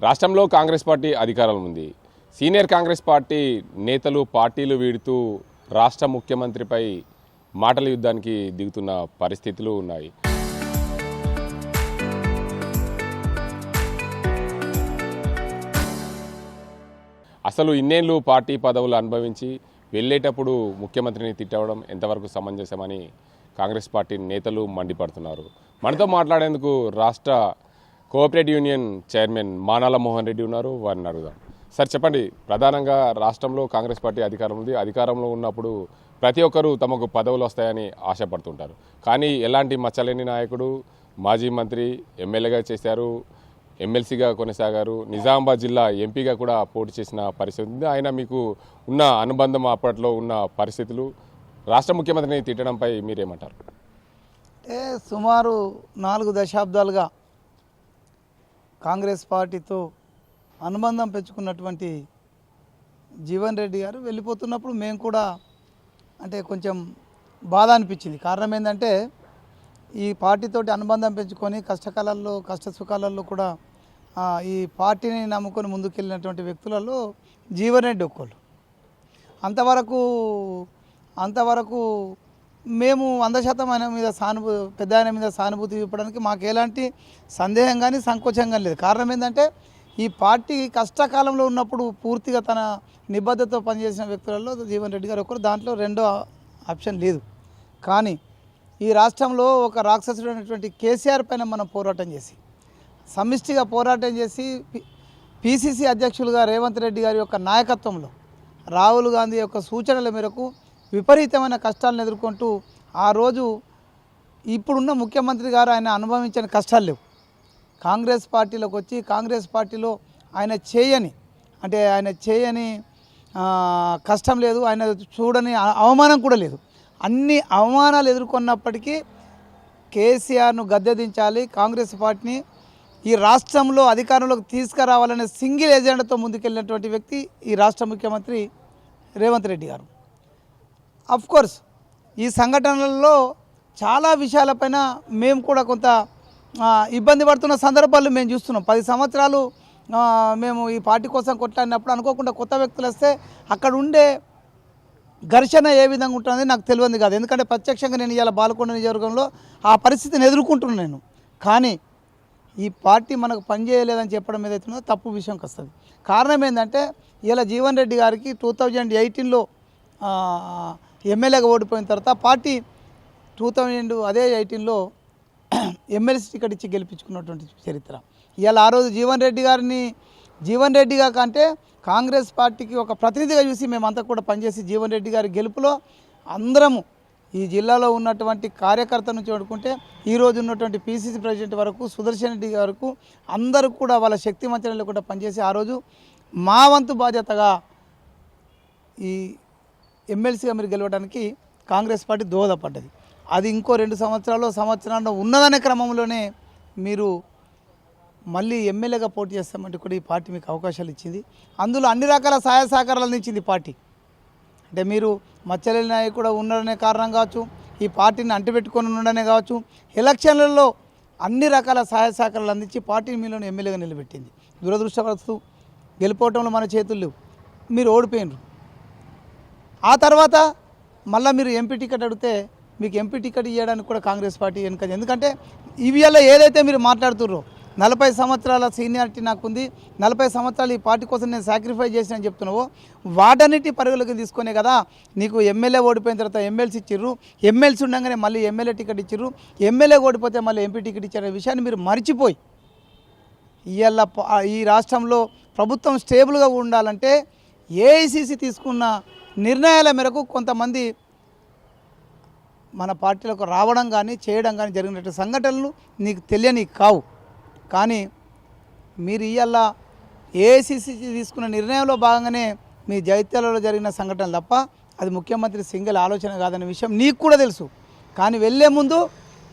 రాష్ట్రంలో కాంగ్రెస్ పార్టీ అధికారంలో ఉంది. సీనియర్ కాంగ్రెస్ పార్టీ నేతలు పార్టీలు వీడుతూ రాష్ట్ర ముఖ్యమంత్రిపై మాటల యుద్ధానికి దిగుతున్న పరిస్థితులు ఉన్నాయి. అసలు ఇన్నేళ్ళు పార్టీ పదవులు అనుభవించి వెళ్ళేటప్పుడు ముఖ్యమంత్రిని తిట్టవడం ఎంతవరకు సమంజసమని కాంగ్రెస్ పార్టీ నేతలు మండిపడుతున్నారు. మనతో మాట్లాడేందుకు రాష్ట్ర cooperative union chairman Manala Mohan Reddy ఉన్నారు. వారిని అడుగుదాం. సార్ చెప్పండి, ప్రధానంగా రాష్ట్రంలో కాంగ్రెస్ పార్టీ అధికారం ఉంది. అధికారంలో ఉన్నప్పుడు ప్రతి ఒక్కరూ తమకు పదవులు వస్తాయని ఆశపడుతుంటారు. కానీ ఎలాంటి మచ్చలేని నాయకుడు, మాజీ మంత్రి, ఎమ్మెల్యేగా చేశారు, ఎమ్మెల్సీగా కొనసాగారు, నిజామాబాద్ జిల్లా ఎంపీగా కూడా పోటీ చేసిన పరిస్థితి ఉంది. ఆయన మీకు ఉన్న అనుబంధం, అప్పట్లో ఉన్న పరిస్థితులు, రాష్ట్ర ముఖ్యమంత్రిని తిట్టడంపై మీరేమంటారు? సుమారు 4 దశాబ్దాలుగా కాంగ్రెస్ పార్టీతో అనుబంధం పెంచుకున్నటువంటి జీవన్ రెడ్డి గారు వెళ్ళిపోతున్నప్పుడు మేము కూడా కొంచెం బాధ అనిపించింది. కారణం ఏంటంటే ఈ పార్టీతోటి అనుబంధం పెంచుకొని కష్టకాలాల్లో కష్ట సుఖాలలో కూడా ఈ పార్టీని నమ్ముకొని ముందుకెళ్ళినటువంటి వ్యక్తులలో జీవన్ రెడ్డి ఒక్కళ్ళు. అంతవరకు మేము 100% ఆయన మీద పెద్ద ఆయన మీద సానుభూతి చూపడానికి మాకు ఎలాంటి సందేహం కానీ సంకోచం కానీ లేదు. కారణం ఏంటంటే ఈ పార్టీ కష్టకాలంలో ఉన్నప్పుడు పూర్తిగా తన నిబద్ధతతో పనిచేసిన వ్యక్తులలో జీవన్ రెడ్డి గారు ఒకరు. దాంట్లో రెండో ఆప్షన్ లేదు. కానీ ఈ రాష్ట్రంలో ఒక రాక్షసుడు అనేటువంటి కేసీఆర్ పైన మనం పోరాటం చేసి సమిష్టిగా పోరాటం చేసి పిసిసి అధ్యక్షులుగా రేవంత్ రెడ్డి గారి యొక్క నాయకత్వంలో రాహుల్ గాంధీ యొక్క సూచనల మేరకు విపరీతమైన కష్టాలను ఎదుర్కొంటూ ఆ రోజు ఇప్పుడున్న ముఖ్యమంత్రి గారు ఆయన అనుభవించిన కష్టాలు లేవు. కాంగ్రెస్ పార్టీలోకి వచ్చి కాంగ్రెస్ పార్టీలో ఆయన చేయని కష్టం లేదు, ఆయన చూడని అవమానం కూడా లేదు. అన్ని అవమానాలు ఎదుర్కొన్నప్పటికీ కేసీఆర్ను గద్దెదించాలి, కాంగ్రెస్ పార్టీని ఈ రాష్ట్రంలో అధికారంలోకి తీసుకురావాలనే సింగిల్ ఎజెండాతో ముందుకెళ్ళినటువంటి వ్యక్తి ఈ రాష్ట్ర ముఖ్యమంత్రి రేవంత్ రెడ్డి గారు. కోర్స్ ఈ సంఘటనలలో చాలా విషయాలపైన మేము కూడా కొంత ఇబ్బంది పడుతున్న సందర్భాలు మేము చూస్తున్నాం. 10 సంవత్సరాలు మేము ఈ పార్టీ కోసం కొట్లాడినప్పుడు అనుకోకుండా కొత్త వ్యక్తులు వస్తే అక్కడ ఉండే ఘర్షణ ఏ విధంగా ఉంటుందని నాకు తెలియదు కాదు. ఎందుకంటే ప్రత్యక్షంగా నేను ఇవాళ బాలకొండ నియోజకవర్గంలో ఆ పరిస్థితిని ఎదుర్కొంటున్నాను నేను. కానీ ఈ పార్టీ మనకు పనిచేయలేదని చెప్పడం ఏదైతుందో తప్పు విషయంకి వస్తుంది. కారణం ఏంటంటే ఇలా జీవన్ రెడ్డి గారికి 2018లో ఎమ్మెల్యేగా ఓడిపోయిన తర్వాత పార్టీ 2018లో ఎమ్మెల్సీ టికెట్ ఇచ్చి గెలిపించుకున్నటువంటి చరిత్ర. ఇవాళ ఆ రోజు జీవన్ రెడ్డిగా కంటే కాంగ్రెస్ పార్టీకి ఒక ప్రతినిధిగా చూసి మేమంతా కూడా పనిచేసి జీవన్ రెడ్డి గారి గెలుపులో అందరము ఈ జిల్లాలో ఉన్నటువంటి కార్యకర్త నుంచి అనుకుంటే ఈరోజు ఉన్నటువంటి పిసిసి ప్రెసిడెంట్ వరకు సుదర్శన్ రెడ్డి వరకు అందరూ కూడా వాళ్ళ శక్తి మంత్రాలు కూడా పనిచేసి ఆ రోజు మా వంతు బాధ్యతగా ఈ ఎమ్మెల్సీగా మీరు గెలవడానికి కాంగ్రెస్ పార్టీ దోహదపడ్డది. అది ఇంకో 2 సంవత్సరాల్లో ఉన్నదనే క్రమంలోనే మీరు మళ్ళీ ఎమ్మెల్యేగా పోటీ చేస్తామంటే కూడా ఈ పార్టీ మీకు అవకాశాలు ఇచ్చింది. అందులో అన్ని రకాల సహాయ సహకారాలు అందించింది పార్టీ. మీరు మచ్చలేని నాయకుడు ఉండడనే కారణం కావచ్చు, ఈ పార్టీని అంటిపెట్టుకొని ఉండడనే కావచ్చు, ఎలక్షన్లలో అన్ని రకాల సహాయ సహకారాలు అందించి పార్టీని మీలోనే ఎమ్మెల్యేగా నిలబెట్టింది. దురదృష్టవస్తు గెలుపోవటంలో మన చేతులు లేవు, మీరు ఓడిపోయినరు. ఆ తర్వాత మళ్ళీ మీరు ఎంపీ టికెట్ అడిగితే మీకు ఎంపీ టికెట్ ఇవ్వడానికి కూడా కాంగ్రెస్ పార్టీ వెనుక. ఎందుకంటే ఇవాళ ఏదైతే మీరు మాట్లాడుతుర్రో 40 సంవత్సరాల సీనియారిటీ నాకుంది, 40 సంవత్సరాలు ఈ పార్టీ కోసం నేను సాక్రిఫైస్ చేసినని చెప్తున్నావో వాటన్నిటి పరిగణలోకి తీసుకునే కదా నీకు ఎమ్మెల్యే ఓడిపోయిన తర్వాత ఎమ్మెల్సీ ఇచ్చిర్రు, ఎమ్మెల్సీ ఉండగానే మళ్ళీ ఎమ్మెల్యే టికెట్ ఇచ్చిర్రు, ఎమ్మెల్యే ఓడిపోతే మళ్ళీ ఎంపీ టికెట్ ఇచ్చారనే విషయాన్ని మీరు మర్చిపోయి ఇవాళ ఈ రాష్ట్రంలో ప్రభుత్వం స్టేబుల్గా ఉండాలంటే ఏఐసిసి తీసుకున్న నిర్ణయాల మేరకు కొంతమంది మన పార్టీలకు రావడం కానీ చేయడం కానీ జరిగినట్టు సంఘటనలు నీకు తెలియని కావు. కానీ మీరు ఇవాళ ఏఐసిసి తీసుకున్న నిర్ణయంలో భాగంగానే మీ జైత్యాలలో జరిగిన సంఘటనలు తప్ప అది ముఖ్యమంత్రి సింగిల్ ఆలోచన కాదనే విషయం నీకు కూడా తెలుసు. కానీ వెళ్ళే ముందు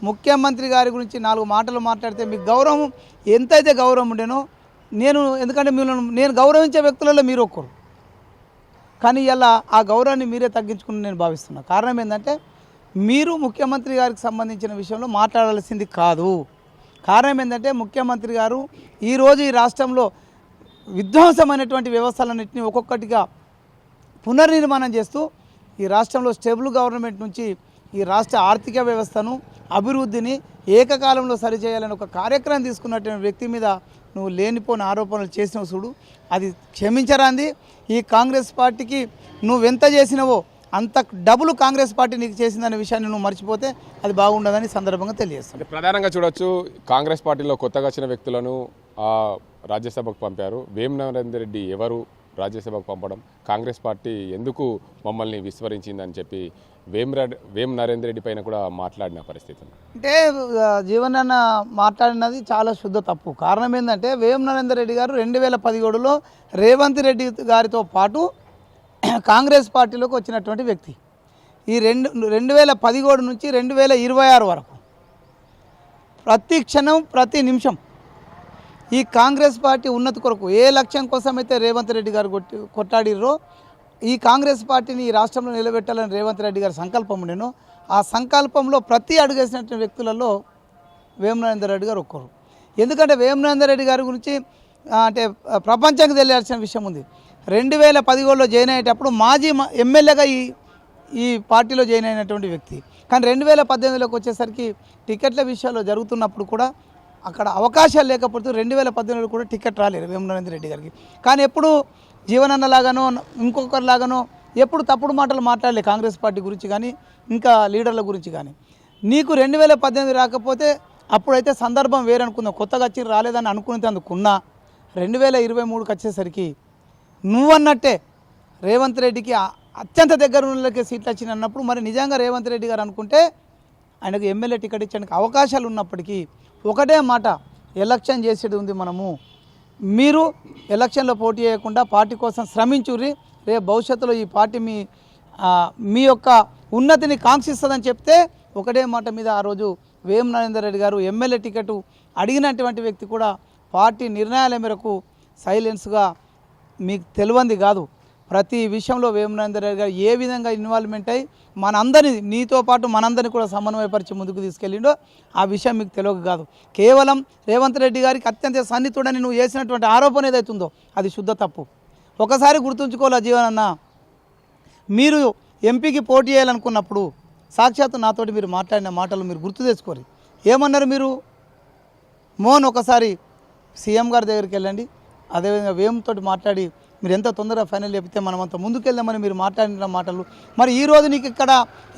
ముఖ్యమంత్రి గారి గురించి 4 మాటలు మాట్లాడితే మీకు గౌరవం ఎంతైతే గౌరవం ఉండేనో ఎందుకంటే నేను గౌరవించే వ్యక్తులలో మీరు ఒక్కరు. కానీ ఇలా ఆ గౌరవాన్ని మీరే తగ్గించుకుని నేను భావిస్తున్నా. కారణం ఏంటంటే మీరు ముఖ్యమంత్రి గారికి సంబంధించిన విషయంలో మాట్లాడాల్సింది కాదు. కారణం ఏంటంటే ముఖ్యమంత్రి గారు ఈరోజు ఈ రాష్ట్రంలో విధ్వంసమైనటువంటి వ్యవస్థలన్నింటినీ ఒక్కొక్కటిగా పునర్నిర్మాణం చేస్తూ ఈ రాష్ట్రంలో స్టేబుల్ గవర్నమెంట్ నుంచి ఈ రాష్ట్ర ఆర్థిక వ్యవస్థను అభివృద్ధిని ఏకకాలంలో సరిచేయాలని ఒక కార్యక్రమం తీసుకున్నటువంటి వ్యక్తి మీద నువ్వు లేనిపోని ఆరోపణలు చేసినావు చూడు, అది క్షమించరాంది. ఈ కాంగ్రెస్ పార్టీకి నువ్వెంత చేసినావో అంత డబుల్ కాంగ్రెస్ పార్టీ నీకు చేసిందనే విషయాన్ని నువ్వు మర్చిపోతే అది బాగుండదని సందర్భంగా తెలియజేస్తాను. ప్రధానంగా చూడొచ్చు, కాంగ్రెస్ పార్టీలో కొత్తగా వచ్చిన వ్యక్తులను రాజ్యసభకు పంపారు. వేం నరేందర్ రెడ్డి ఎవరు రాజ్యసభకు పంపడం, కాంగ్రెస్ పార్టీ ఎందుకు మమ్మల్ని విస్మరించిందని చెప్పి వేం నరేందర్ రెడ్డి పైన కూడా మాట్లాడిన పరిస్థితి. అంటే జీవన్ అన్న మాట్లాడినది చాలా శుద్ధ తప్పు. కారణం ఏంటంటే వేం నరేందర్ రెడ్డి గారు 2017లో రేవంత్ రెడ్డి గారితో పాటు కాంగ్రెస్ పార్టీలోకి వచ్చినటువంటి వ్యక్తి. ఈ 2017 నుంచి 2026 వరకు ప్రతి క్షణం ప్రతి నిమిషం ఈ కాంగ్రెస్ పార్టీ ఉన్నతి కొరకు ఏ లక్ష్యం కోసం అయితే రేవంత్ రెడ్డి గారు కొట్టాడిరో, ఈ కాంగ్రెస్ పార్టీని ఈ రాష్ట్రంలో నిలబెట్టాలని రేవంత్ రెడ్డి గారి సంకల్పం ఉండేనో, ఆ సంకల్పంలో ప్రతి అడుగేసినటువంటి వ్యక్తులలో వేం నరేందర్ రెడ్డి గారు ఒక్కరు. ఎందుకంటే వేం నరేందర్ రెడ్డి గారి గురించి అంటే ప్రపంచానికి తెలియాల్సిన విషయం ఉంది. 2017లో జాయిన్ అయ్యేటప్పుడు మాజీ ఎమ్మెల్యేగా ఈ పార్టీలో జాయిన్ అయినటువంటి వ్యక్తి. కానీ 2018లోకి వచ్చేసరికి టికెట్ల విషయాల్లో జరుగుతున్నప్పుడు కూడా అక్కడ అవకాశాలు లేకపోతే 2018లో కూడా టికెట్ రాలేదు వేం నరేందర్ రెడ్డి గారికి. కానీ ఎప్పుడు జీవనన్నలాగానో ఇంకొకరిలాగానో ఎప్పుడు తప్పుడు మాటలు మాట్లాడలే కాంగ్రెస్ పార్టీ గురించి కానీ ఇంకా లీడర్ల గురించి కానీ. నీకు 2018 రాకపోతే అప్పుడైతే సందర్భం వేరనుకుందాం, కొత్తగా వచ్చి రాలేదని అనుకునేందుకున్నా 2023కి వచ్చేసరికి నువ్వన్నట్టే రేవంత్ రెడ్డికి అత్యంత దగ్గర ఉన్నకే సీట్లు వచ్చినాయి అన్నప్పుడు మరి నిజంగా రేవంత్ రెడ్డి గారు అనుకుంటే ఆయనకు ఎమ్మెల్యే టికెట్ ఇచ్చడానికి అవకాశాలు ఉన్నప్పటికీ ఒకటే మాట, ఎలక్షన్ చేసేది ఉంది మనము, మీరు ఎలక్షన్లో పోటీ చేయకుండా పార్టీ కోసం శ్రమించుర్రి, రేపు భవిష్యత్తులో ఈ పార్టీ మీ యొక్క ఉన్నతిని కాంక్షిస్తుందని చెప్తే ఒకటే మాట మీద ఆ రోజు వేం నరేందర్ రెడ్డి గారు ఎమ్మెల్యే టికెట్ అడిగినటువంటి వ్యక్తి కూడా పార్టీ నిర్ణయాల మేరకు సైలెన్స్గా మీకు తెలియంది కాదు. ప్రతి విషయంలో వేం నరేందర్ రెడ్డి గారు ఏ విధంగా ఇన్వాల్వ్మెంట్ అయ్యి మనందరినీ నీతో పాటు మనందరినీ కూడా సమన్వయపరిచి ముందుకు తీసుకెళ్ళిండో ఆ విషయం మీకు తెలియక కాదు. కేవలం రేవంత్ రెడ్డి గారికి అత్యంత సన్నిహితుడని నువ్వు చేసినటువంటి ఆరోపణ ఏదైతుందో అది శుద్ధ తప్పు. ఒకసారి గుర్తుంచుకోవాలా జీవనన్న, మీరు ఎంపీకి పోటీ చేయాలనుకున్నప్పుడు సాక్షాత్తు నాతోటి మీరు మాట్లాడిన మాటలు మీరు గుర్తు తెచ్చుకోరు. ఏమన్నారు మీరు? మోహన్ ఒకసారి సీఎం గారి దగ్గరికి వెళ్ళండి, అదేవిధంగా వేంతో మాట్లాడి మీరు ఎంత తొందరగా ఫైనల్ చెప్తే మనం అంత ముందుకెళ్దామని మీరు మాట్లాడిన మాటలు. మరి ఈరోజు నీకు ఇక్కడ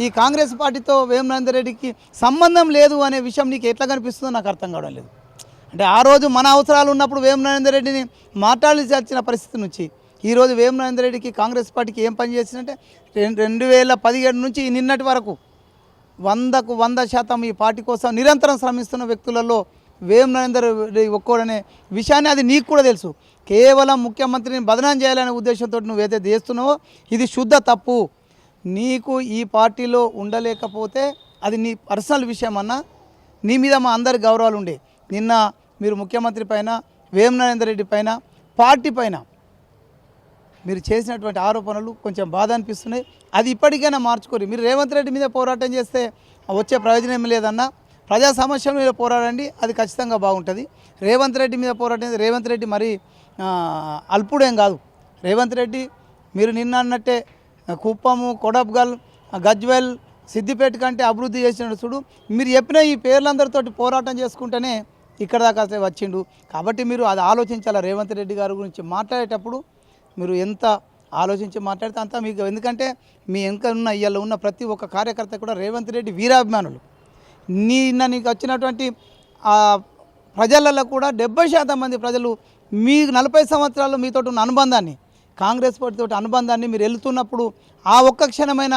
ఈ కాంగ్రెస్ పార్టీతో వేం నరేందర్ రెడ్డికి సంబంధం లేదు అనే విషయం నీకు ఎట్లా కనిపిస్తుందో నాకు అర్థం కావడం లేదు. అంటే ఆ రోజు మన అవసరాలు ఉన్నప్పుడు వేం నరేందర్ రెడ్డిని మాట్లాడాల్సిన పరిస్థితి నుంచి ఈరోజు వేం నరేందర్ రెడ్డికి కాంగ్రెస్ పార్టీకి ఏం పని చేసిందంటే 2017 నుంచి నిన్నటి వరకు 100% ఈ పార్టీ కోసం నిరంతరం శ్రమిస్తున్న వ్యక్తులలో వేం నరేందర్ రెడ్డి ఒక్కోడనే విషయాన్ని అది నీకు కూడా తెలుసు. కేవలం ముఖ్యమంత్రిని బదనాం చేయాలనే ఉద్దేశంతో నువ్వు ఏదైతే చేస్తున్నావో ఇది శుద్ధ తప్పు. నీకు ఈ పార్టీలో ఉండలేకపోతే అది నీ పర్సనల్ విషయం అన్నా, నీ మీద మా అందరి గౌరవాలు ఉండే. నిన్న మీరు ముఖ్యమంత్రి పైన, వేం నరేందర్ రెడ్డి పైన, పార్టీ పైన మీరు చేసినటువంటి ఆరోపణలు కొంచెం బాధ అనిపిస్తున్నాయి. అది ఇప్పటికైనా మార్చుకోరు. మీరు రేవంత్ రెడ్డి మీద పోరాటం చేస్తే వచ్చే ప్రయోజనం ఏం లేదన్నా, ప్రజా సమస్యల మీద పోరాడండి, అది ఖచ్చితంగా బాగుంటుంది. రేవంత్ రెడ్డి మీద పోరాటం, రేవంత్ రెడ్డి మరి అల్పుడేం కాదు. రేవంత్ రెడ్డి మీరు నిన్న అన్నట్టే కుప్పము, కొడబ్గల్, గజ్వెల్, సిద్దిపేట కంటే అభివృద్ధి చేసిన చూడు. మీరు చెప్పిన ఈ పేర్లందరితో పోరాటం చేసుకుంటేనే ఇక్కడ దాకా వచ్చిండు. కాబట్టి మీరు అది ఆలోచించాలి. రేవంత్ రెడ్డి గారి గురించి మాట్లాడేటప్పుడు మీరు ఎంత ఆలోచించి మాట్లాడితే అంతా మీకు, ఎందుకంటే మీ వెనుక ఇవాళ ఉన్న ప్రతి ఒక్క కార్యకర్త కూడా రేవంత్ రెడ్డి వీరాభిమానులు. నీకు వచ్చినటువంటి ప్రజలలో కూడా 70% మంది ప్రజలు మీ 40 సంవత్సరాల్లో మీతో ఉన్న అనుబంధాన్ని, కాంగ్రెస్ పార్టీతో అనుబంధాన్ని మీరు వెళ్తున్నప్పుడు ఆ ఒక్క క్షణమైన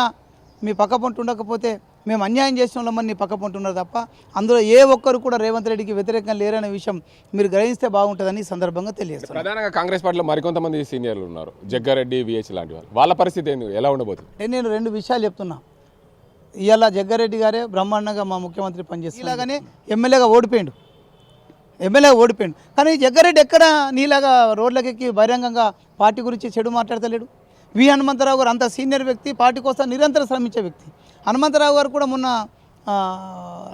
మీ పక్కపొంటు ఉండకపోతే మేము అన్యాయం చేసిన వాళ్ళమని నీ పక్కపొంటున్నారు తప్ప అందులో ఏ ఒక్కరు కూడా రేవంత్ రెడ్డికి వ్యతిరేకంగా లేరనే విషయం మీరు గ్రహిస్తే బాగుంటుందని ఈ సందర్భంగా తెలియజేస్తారు. ప్రధానంగా కాంగ్రెస్ పార్టీలో మరికొంతమంది సీనియర్లు ఉన్నారు, జగ్గారెడ్డి, విహెచ్ లాంటి వాళ్ళు, వాళ్ళ పరిస్థితి ఎలా ఉండబోతుంది? నేను 2 విషయాలు చెప్తున్నా. ఇవాళ జగ్గారెడ్డి గారే బ్రహ్మాండంగా మా ముఖ్యమంత్రి పనిచేస్తారు, ఇలాగానే ఎమ్మెల్యేగా ఓడిపోయిండు. కానీ జగ్గారెడ్డి ఎక్కడ నీలాగా రోడ్లకెక్కి బహిరంగంగా పార్టీ గురించి చెడు మాట్లాడతలేడు. వి హనుమంతరావు గారు అంత సీనియర్ వ్యక్తి, పార్టీ కోసం నిరంతరం శ్రమించే వ్యక్తి. హనుమంతరావు గారు కూడా మొన్న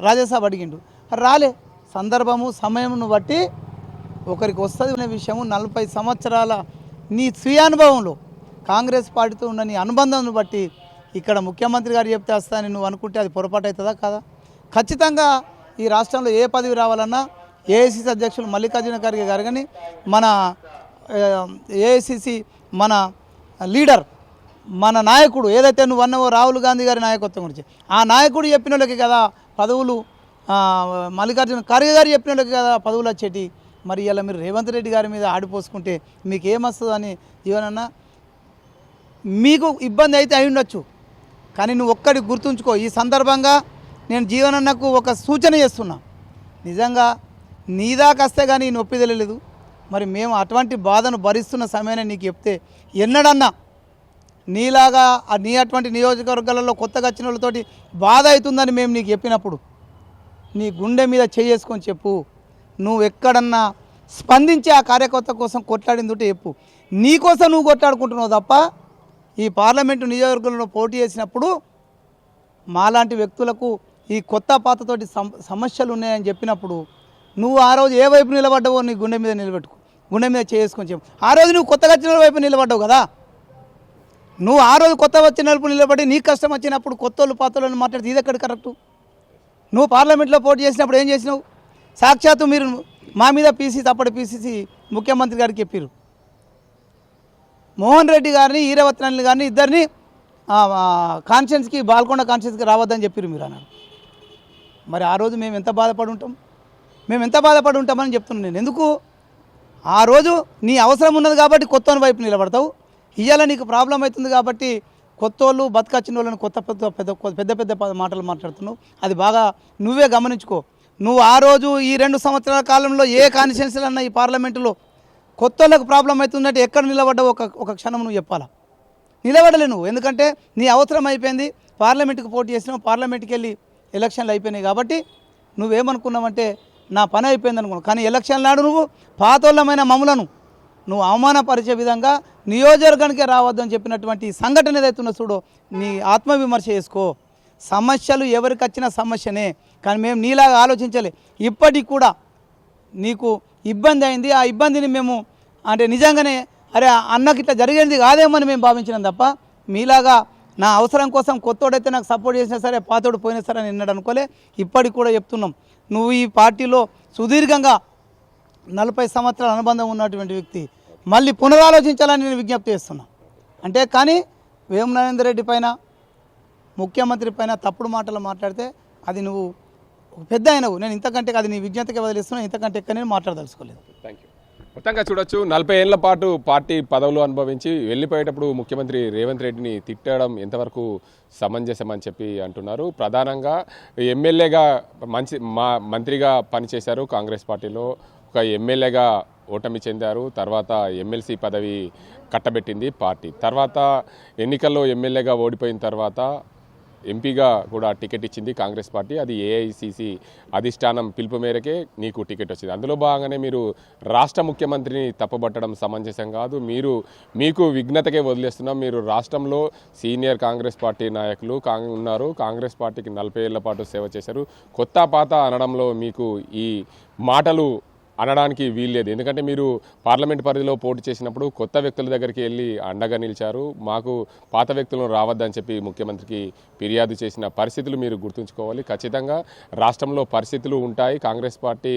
రాజ్యసభ అడిగిండు, రాలే. సందర్భము సమయమును బట్టి ఒకరికి వస్తుంది అనే విషయము 40 సంవత్సరాల నీ స్వీయానుభవంలో కాంగ్రెస్ పార్టీతో ఉన్న నీ అనుబంధాన్ని బట్టి ఇక్కడ ముఖ్యమంత్రి గారు చెప్తే వస్తానని నువ్వు అనుకుంటే అది పొరపాటు అవుతుందా కాదా? ఖచ్చితంగా ఈ రాష్ట్రంలో ఏ పదవి రావాలన్నా ఏఐసిసి అధ్యక్షులు మల్లికార్జున ఖర్గే గారు కానీ మన ఏఐసిసి మన లీడర్ మన నాయకుడు ఏదైతే నువ్వు అన్నావో రాహుల్ గాంధీ గారి నాయకత్వం గురించి ఆ నాయకుడు చెప్పిన వాళ్ళకి కదా పదవులు, మల్లికార్జున ఖర్గే గారు చెప్పిన వాళ్ళకి కదా పదవులు వచ్చేటి. మరి ఇలా మీరు రేవంత్ రెడ్డి గారి మీద ఆడిపోసుకుంటే మీకు ఏమొస్తుందని జీవనన్నా మీకు ఇబ్బంది అయితే అయి ఉండొచ్చు. కానీ నువ్వు ఒక్కడి గుర్తుంచుకో, ఈ సందర్భంగా నేను జీవనన్నకు ఒక సూచన చేస్తున్నా. నిజంగా నీ దాకా వస్తే కానీ నొప్పి తెలియలేదు. మరి మేము అటువంటి బాధను భరిస్తున్న సమయాన్ని నీకు చెప్తే ఎన్నడన్నా నీలాగా నీ అటువంటి నియోజకవర్గాలలో కొత్తగా వచ్చిన వాళ్ళతోటి బాధ అవుతుందని మేము నీకు చెప్పినప్పుడు నీ గుండె మీద చేసుకొని చెప్పు. నువ్వు ఎక్కడన్నా స్పందించి ఆ కార్యకర్త కోసం కొట్లాడిందంటే చెప్పు. నీ కోసం నువ్వు కొట్లాడుకుంటున్నావు తప్ప ఈ పార్లమెంటు నియోజకవర్గంలో పోటీ చేసినప్పుడు మాలాంటి వ్యక్తులకు ఈ కొత్త పాతతోటి సమస్యలు ఉన్నాయని చెప్పినప్పుడు నువ్వు ఆ రోజు ఏ వైపు నిలబడ్డావో నీ గుండె మీద నిలబెట్టుకో, గుండె మీద చేసుకొని చెప్పు. ఆ రోజు నువ్వు కొత్తగా వచ్చిన వైపు నిలబడ్డావు కదా, నువ్వు ఆ రోజు కొత్త వచ్చిన వైపు నిలబడి నీకు కష్టం వచ్చినప్పుడు కొత్తోళ్ళు పాతోళ్ళని మాట్లాడితే ఇది ఎక్కడ కరెక్టు? నువ్వు పార్లమెంట్లో పోటీ చేసినప్పుడు ఏం చేసినావు? సాక్షాత్తు మీరు మా మీద అప్పటి పీసీసీ ముఖ్యమంత్రి గారికి చెప్పారు, మోహన్ రెడ్డి గారిని ఈరవత్నాన్ని గారిని ఇద్దరిని కాన్ఫరెన్స్కి బాల్కొండ కాన్ఫరెన్స్కి రావద్దని చెప్పారు మీరు అన్నారు. మరి ఆ రోజు మేము ఎంత బాధపడి ఉంటామని చెప్తున్నాను నేను. ఎందుకు ఆ రోజు నీ అవసరం ఉన్నది కాబట్టి కొత్తోని వైపు నిలబడతావు, ఇవాళ నీకు ప్రాబ్లం అవుతుంది కాబట్టి కొత్తోళ్ళు బతకచ్చిన వాళ్ళని పెద్ద పెద్ద మాటలు మాట్లాడుతున్నావు. అది బాగా నువ్వే గమనించుకో. నువ్వు ఆ రోజు ఈ 2 సంవత్సరాల కాలంలో ఏ కాన్స్టిట్యున్సీలు అన్నా ఈ పార్లమెంటులో కొత్తోళ్ళకు ప్రాబ్లం అవుతుందంటే ఎక్కడ నిలబడ్డావు ఒక క్షణం నువ్వు చెప్పాలా? నిలబడలే నువ్వు. ఎందుకంటే నీ అవసరం అయిపోయింది, పార్లమెంటుకు పోటీ చేసినావు, పార్లమెంట్కి వెళ్ళి ఎలక్షన్లు అయిపోయినాయి కాబట్టి నువ్వేమనుకున్నావంటే నా పని అయిపోయింది అనుకున్నావు. కానీ ఎలక్షన్ నాడు నువ్వు పాతోళ్ళమైన మమ్ములను నువ్వు అవమానపరిచే విధంగా నియోజకవర్గానికే రావద్దు అని చెప్పినటువంటి సంఘటన ఏదైతున్నా చూడో నీ ఆత్మవిమర్శ చేసుకో. సమస్యలు ఎవరికి వచ్చిన సమస్యనే, కానీ మేము నీలాగా ఆలోచించలే. ఇప్పటికి కూడా నీకు ఇబ్బంది అయింది, ఆ ఇబ్బందిని మేము అంటే నిజంగానే అరే అన్నకి ఇట్లా జరిగేది కాదేమని మేము భావించినాం తప్ప మీలాగా నా అవసరం కోసం కొత్తోడైతే నాకు సపోర్ట్ చేసినా సరే పాతోడు పోయినా సరే అని నిన్నడు అనుకోలే. ఇప్పటికి కూడా చెప్తున్నాం, నువ్వు ఈ పార్టీలో సుదీర్ఘంగా 40 సంవత్సరాల అనుబంధం ఉన్నటువంటి వ్యక్తి, మళ్ళీ పునరాలోచించాలని నేను విజ్ఞప్తి చేస్తున్నా. అంటే కానీ వేము నరేందర్ రెడ్డి పైన ముఖ్యమంత్రి పైన తప్పుడు మాటలు మాట్లాడితే అది నువ్వు పెద్ద అయినవు. నేను ఇంతకంటే అది నీ విజ్ఞతకి వదిలిస్తున్నా, ఇంతకంటే ఎక్కడ నేను మాట్లాడదలుచుకోలేదు. Thank you. మొత్తంగా చూడొచ్చు 40 ఏళ్ల పాటు పార్టీ పదవులు అనుభవించి వెళ్ళిపోయేటప్పుడు ముఖ్యమంత్రి రేవంత్ రెడ్డిని తిట్టడం ఎంతవరకు సమంజసమని చెప్పి అంటున్నారు. ప్రధానంగా ఎమ్మెల్యేగా మంత్రిగా పనిచేశారు కాంగ్రెస్ పార్టీలో, ఒక ఎమ్మెల్యేగా ఓటమి చెందారు. తర్వాత ఎమ్మెల్సీ పదవి కట్టబెట్టింది పార్టీ. తర్వాత ఎన్నికల్లో ఎమ్మెల్యేగా ఓడిపోయిన తర్వాత ఎంపీగా కూడా టికెట్ ఇచ్చింది కాంగ్రెస్ పార్టీ. అది ఏఐసిసి అధిష్టానం పిలుపు మేరకే నీకు టికెట్ వచ్చింది. అందులో భాగంగానే మీరు రాష్ట్ర ముఖ్యమంత్రిని తప్పుబట్టడం సమంజసం కాదు. మీకు విఘ్నతకే వదిలేస్తున్నాం. మీరు రాష్ట్రంలో సీనియర్ కాంగ్రెస్ పార్టీ నాయకులు ఉన్నారు. కాంగ్రెస్ పార్టీకి 40 ఏళ్ల పాటు సేవ చేశారు. కొత్త పాత అనడంలో మీకు ఈ మాటలు అనడానికి వీల్లేదు. ఎందుకంటే మీరు పార్లమెంట్ పరిధిలో పోటీ చేసినప్పుడు కొత్త వ్యక్తుల దగ్గరికి వెళ్ళి అండగా నిలిచారు. మాకు పాత వ్యక్తులను రావద్దని చెప్పి ముఖ్యమంత్రికి ఫిర్యాదు చేసిన పరిస్థితులు మీరు గుర్తుంచుకోవాలి. ఖచ్చితంగా రాష్ట్రంలో పరిస్థితులు ఉంటాయి. కాంగ్రెస్ పార్టీ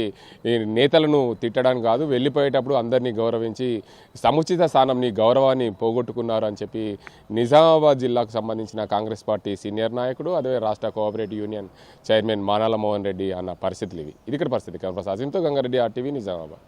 నేతలను తిట్టడానికి కాదు, వెళ్ళిపోయేటప్పుడు అందరినీ గౌరవించి సముచిత స్థానంని గౌరవాన్ని పోగొట్టుకున్నారు అని చెప్పి నిజామాబాద్ జిల్లాకు సంబంధించిన కాంగ్రెస్ పార్టీ సీనియర్ నాయకుడు, అదే రాష్ట్ర cooperative union chairman Manala Mohan Reddy అన్న పరిస్థితులు ఇవి. ఇది ఇక్కడ పరిస్థితి. అజింతో గంగారెడ్డి RTV నిజామాబాద్.